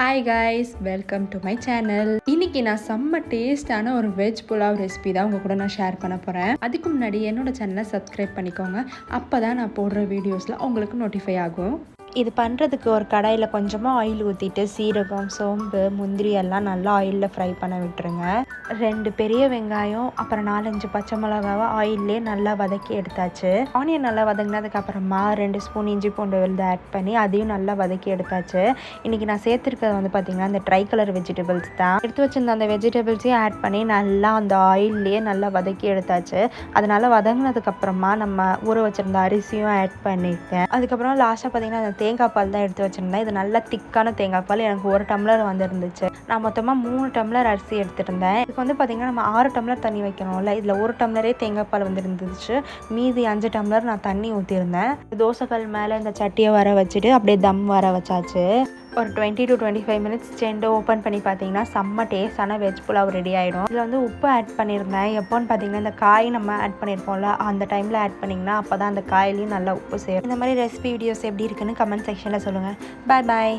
Hi guys, welcome to my channel. இன்னைக்கு நான் செம்ம டேஸ்டான ஒரு வெஜ் புலாவ் ரெசிபி தான் உங்கள் கூட நான் ஷேர் பண்ண போகிறேன். அதுக்கு முன்னாடி என்னோட சேனலை சப்ஸ்கிரைப் பண்ணிக்கோங்க. அப்போ தான் நான் போடுற வீடியோஸில் உங்களுக்கு நோட்டிஃபை ஆகும். இது பண்ணுறதுக்கு ஒரு கடாயில் கொஞ்சமாக ஆயில் ஊற்றிட்டு சீரகம், சோம்பு, முந்திரி எல்லாம் நல்லா ஆயிலில் ஃப்ரை பண்ண விட்டுருங்க. 2 பெரிய வெங்காயம் அப்புறம் 4-5 பச்சை மிளகாவை ஆயிலே நல்லா வதக்கி எடுத்தாச்சு. ஆனியன் நல்லா வதங்கினதுக்கப்புறமா 2 ஸ்பூன் இஞ்சி பூண்டு விழுது ஆட் பண்ணி அதையும் நல்லா வதக்கி எடுத்தாச்சு. இன்றைக்கி நான் சேர்த்துருக்கிறது வந்து பார்த்திங்கன்னா இந்த ட்ரை கலர் வெஜிடபிள்ஸ் தான். எடுத்து வச்சுருந்த அந்த வெஜிடபிள்ஸையும் ஆட் பண்ணி நல்லா அந்த ஆயிலே நல்லா வதக்கி எடுத்தாச்சு. அதனால் வதங்கினதுக்கப்புறமா நம்ம ஊற வச்சுருந்த அரிசியும் ஆட் பண்ணியிருக்கேன். அதுக்கப்புறம் லாஸ்ட்டாக பார்த்திங்கன்னா அந்த தேங்காய் பால் தான் எடுத்து வச்சுருந்தேன். இது நல்லா திக்கான தேங்காய் பால். எனக்கு 1 டம்ளர் வந்துருந்துச்சு. நான் மொத்தமாக 3 டம்ளர் அரிசி எடுத்துருந்தேன். இதுக்கு வந்து பார்த்திங்கன்னா நம்ம 6 டம்ளர் தண்ணி வைக்கணும்ல, இதில் 1 டம்ளரே தேங்காய் பால் வந்துருந்துச்சு. மீதி 5 டம்ளர் நான் தண்ணி ஊற்றிருந்தேன். தோசைக்கல் மேலே இந்த சட்டியை வர வச்சுட்டு அப்படியே தம் வர வச்சாச்சு. ஒரு 20 to 25 மினிட்ஸ் சென்று ஓப்பன் பண்ணி பார்த்தீங்கன்னா செம்ம டேஸ்டான வெஜ் புலாவ் ரெடி ஆகிடும். இதில் வந்து உப்பு ஆட் பண்ணியிருந்தேன். எப்போன்னு பார்த்தீங்கன்னா இந்த காய் நம்ம ஆட் பண்ணியிருப்போம்ல, அந்த டைமில் ஆட் பண்ணிங்கன்னா அப்போ தான் அந்த காயிலையும் நல்லா உப்பு சேரும். இந்த மாதிரி ரெசிபி வீடியோஸ் எப்படி இருக்குன்னு கமெண்ட் செக்ஷனில் சொல்லுங்கள். பாய் பாய்.